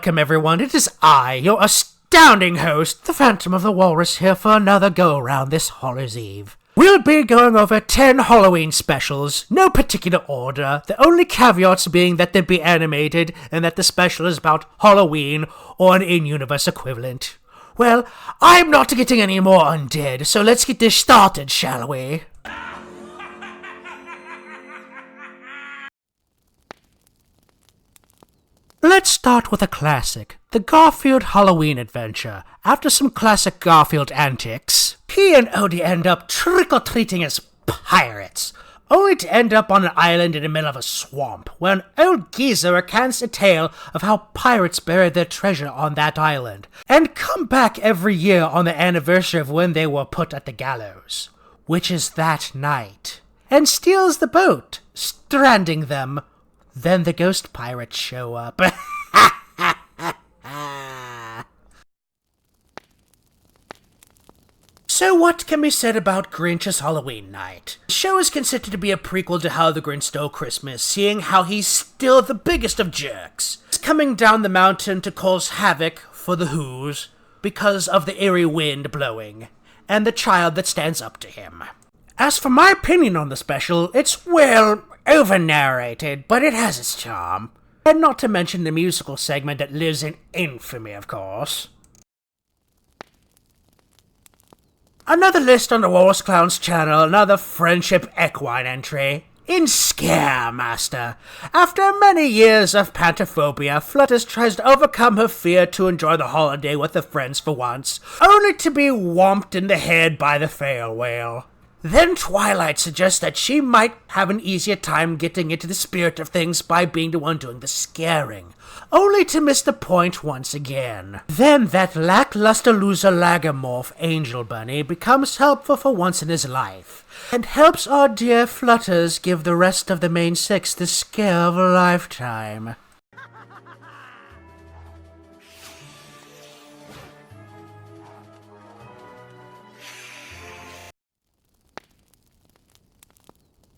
Welcome everyone, it is I, your astounding host, the Phantom of the Walrus, here for another go-around this Hallows Eve. We'll be going over 10 Halloween specials, no particular order, the only caveats being that they'd be animated and that the special is about Halloween or an in-universe equivalent. Well, I'm not getting any more undead, so let's get this started, shall we? Let's start with a classic, the Garfield Halloween adventure. After some classic Garfield antics, he and Eddy end up trick-or-treating as pirates, only to end up on an island in the middle of a swamp, where an old geezer recants a tale of how pirates buried their treasure on that island, and come back every year on the anniversary of when they were put at the gallows, which is that night, and steals the boat, stranding them. Then the ghost pirates show up. So what can be said about Grinch's Halloween Night? The show is considered to be a prequel to How the Grinch Stole Christmas, seeing how he's still the biggest of jerks. He's coming down the mountain to cause havoc for the Who's because of the eerie wind blowing, and the child that stands up to him. As for my opinion on the special, it's, well, over-narrated, but it has its charm. And not to mention the musical segment that lives in infamy, of course. Another list on the Walrus Clown's channel, another Friendship Equine entry. In Scaremaster. After many years of pantophobia, Flutters tries to overcome her fear to enjoy the holiday with her friends for once, only to be whomped in the head by the fail whale. Then Twilight suggests that she might have an easier time getting into the spirit of things by being the one doing the scaring, only to miss the point once again. Then that lackluster loser lagomorph Angel Bunny becomes helpful for once in his life, and helps our dear Flutters give the rest of the main six the scare of a lifetime.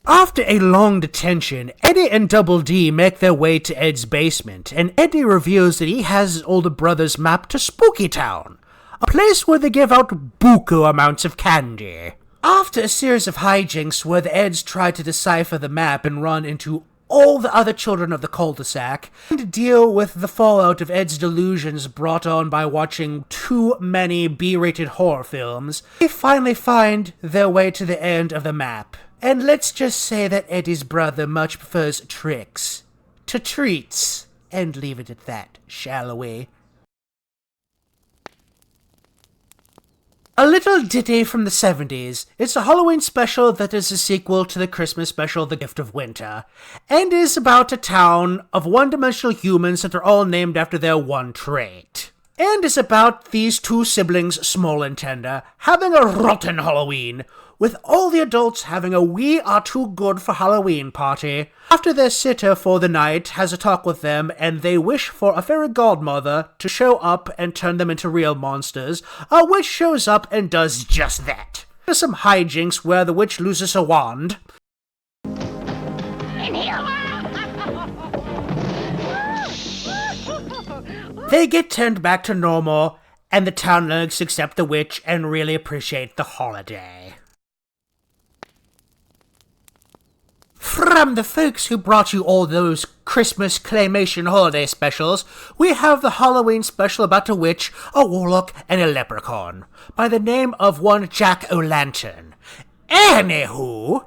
After a long detention, Eddy and Double D make their way to Ed's basement, and Eddy reveals that he has his older brother's map to Spooky Town, a place where they give out buku amounts of candy. After a series of hijinks where the Eds try to decipher the map and run into all the other children of the cul-de-sac, and deal with the fallout of Ed's delusions brought on by watching too many B-rated horror films, they finally find their way to the end of the map. And let's just say that Eddy's brother much prefers tricks to treats, and leave it at that, shall we? A little ditty from the 70s. It's a Halloween special that is a sequel to the Christmas special The Gift of Winter, and is about a town of one-dimensional humans that are all named after their one trait. And is about these two siblings, small and tender, having a rotten Halloween, with all the adults having a we are too good for Halloween party. After their sitter for the night has a talk with them and they wish for a fairy godmother to show up and turn them into real monsters, a witch shows up and does just that. There's some hijinks where the witch loses her wand. They get turned back to normal, and the town learns to accept the witch and really appreciate the holiday. From the folks who brought you all those Christmas claymation holiday specials, we have the Halloween special about a witch, a warlock, and a leprechaun, by the name of one Jack-o'-lantern. Anywho,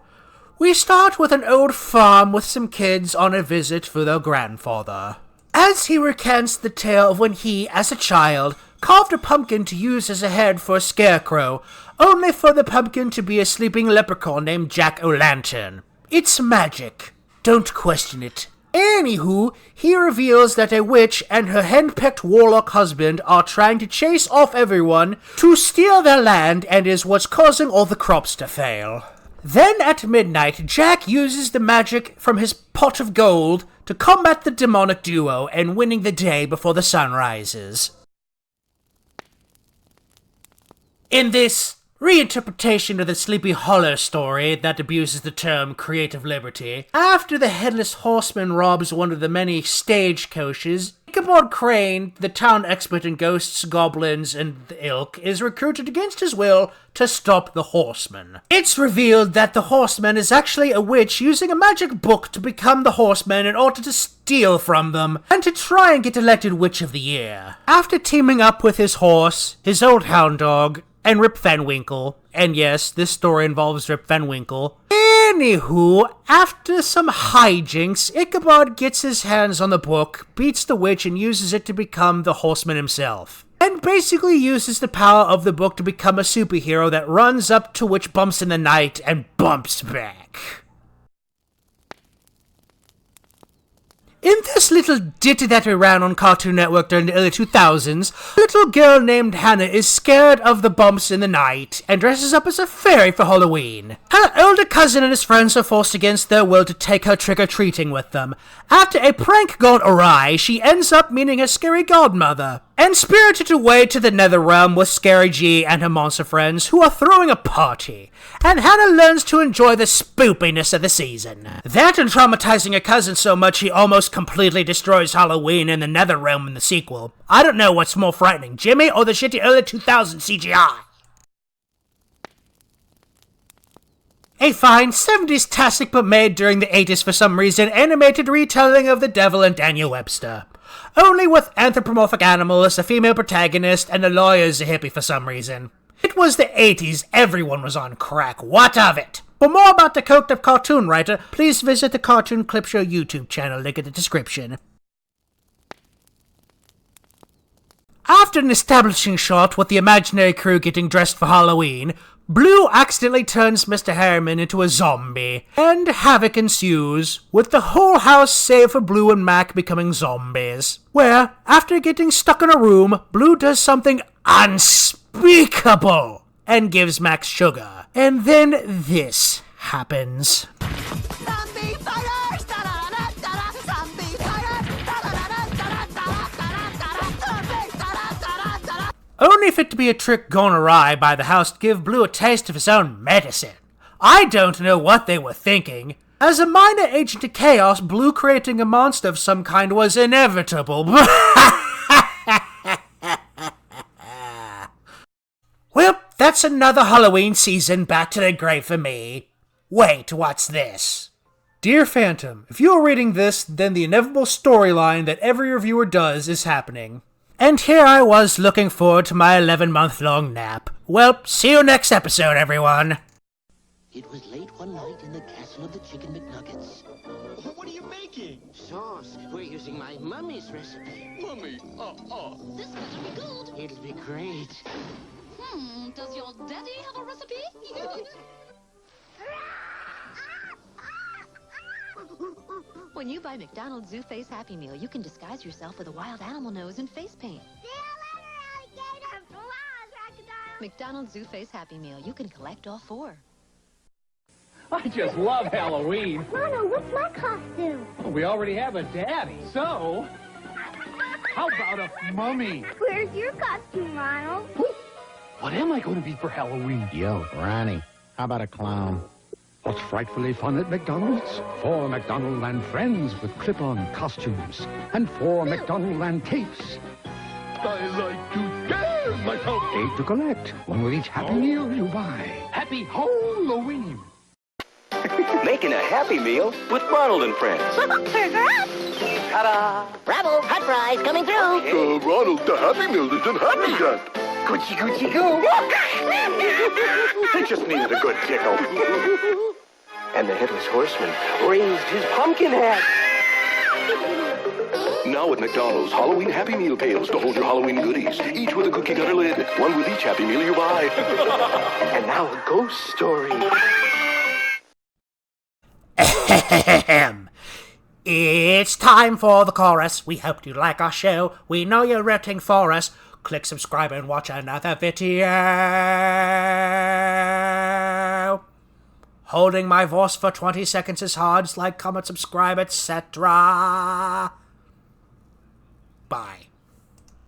we start with an old farm with some kids on a visit for their grandfather. As he recants the tale of when he, as a child, carved a pumpkin to use as a head for a scarecrow, only for the pumpkin to be a sleeping leprechaun named Jack-o'-lantern. It's magic. Don't question it. Anywho, he reveals that a witch and her henpecked warlock husband are trying to chase off everyone to steal their land and is what's causing all the crops to fail. Then at midnight, Jack uses the magic from his pot of gold to combat the demonic duo and winning the day before the sun rises. In this reinterpretation of the Sleepy Hollow story that abuses the term creative liberty, after the Headless Horseman robs one of the many stagecoaches, Ichabod Crane, the town expert in ghosts, goblins, and the ilk, is recruited against his will to stop the Horseman. It's revealed that the Horseman is actually a witch using a magic book to become the Horseman in order to steal from them, and to try and get elected Witch of the Year. After teaming up with his horse, his old hound dog, and Rip Van Winkle, and yes, this story involves Rip Van Winkle. Anywho, after some hijinks, Ichabod gets his hands on the book, beats the witch, and uses it to become the Horseman himself. And basically uses the power of the book to become a superhero that runs up to witch bumps in the night and bumps back. In this little ditty that we ran on Cartoon Network during the early 2000s, a little girl named Hannah is scared of the bumps in the night and dresses up as a fairy for Halloween. Her older cousin and his friends are forced against their will to take her trick-or-treating with them. After a prank gone awry, she ends up meeting her scary godmother and spirited away to the nether realm with Scary G and her monster friends, who are throwing a party. And Hannah learns to enjoy the spoopiness of the season. That and traumatizing her cousin so much he almost completely destroys Halloween in the nether realm in the sequel. I don't know what's more frightening, Jimmy or the shitty early 2000s CGI. A fine 70s tastic but made during the 80s for some reason animated retelling of The Devil and Daniel Webster. Only with anthropomorphic animals, a female protagonist, and a lawyer as a hippie for some reason. It was the 80s, everyone was on crack, what of it? For more about the coked up cartoon writer, please visit the Cartoon Clip Show YouTube channel, link in the description. After an establishing shot with the imaginary crew getting dressed for Halloween, Bloo accidentally turns Mr. Harriman into a zombie, and havoc ensues, with the whole house save for Bloo and Mac becoming zombies. Where, after getting stuck in a room, Bloo does something unspeakable and gives Mac sugar. And then this happens. Zombie fighters! Da-da-da-da-da! Zombie fighters! Da-da-da-da-da-da! Only for it to be a trick gone awry by the house to give Bloo a taste of his own medicine. I don't know what they were thinking. As a minor agent of chaos, Bloo creating a monster of some kind was inevitable. Well, that's another Halloween season back to the grave for me. Wait, what's this? Dear Phantom, if you are reading this, then the inevitable storyline that every reviewer does is happening. And here I was looking forward to my 11-month-long nap. Well, see you next episode, everyone. It was late one night in the castle of the Chicken McNuggets. What are you making? Sauce. We're using my mummy's recipe. Mummy, This better be good. It'll be great. Does your daddy have a recipe? When you buy McDonald's Zoo Face Happy Meal, you can disguise yourself with a wild animal nose and face paint. See you later, alligator. Flies, crocodile. McDonald's Zoo Face Happy Meal, you can collect all 4. I just love Halloween. Mono, what's my costume? We already have a daddy, so how about a mummy? Where's your costume, Ronald? What am I going to be for Halloween? Yo, Ronnie, how about a clown? What's frightfully fun at McDonald's? 4 McDonaldland friends with clip-on costumes and 4 McDonaldland tapes. I like to scare myself. 8 to collect, one with each Happy Meal you buy. Happy Halloween. Making a Happy Meal with Ronald and Friends. Burger up! Ta-da! Bravo, hot fries coming through. Ronald, the Happy Meal isn't happy yet. Goochie, goochie, goo. It just needed a good tickle. And the Headless Horseman raised his pumpkin hat. Now at McDonald's, Halloween Happy Meal pails to hold your Halloween goodies, each with a cookie cutter lid, one with each Happy Meal you buy. And now a ghost story. It's time for the chorus. We hope you like our show. We know you're rooting for us. Click subscribe and watch another video. Holding my voice for 20 seconds is hard. Like, comment, subscribe, etc. Bye.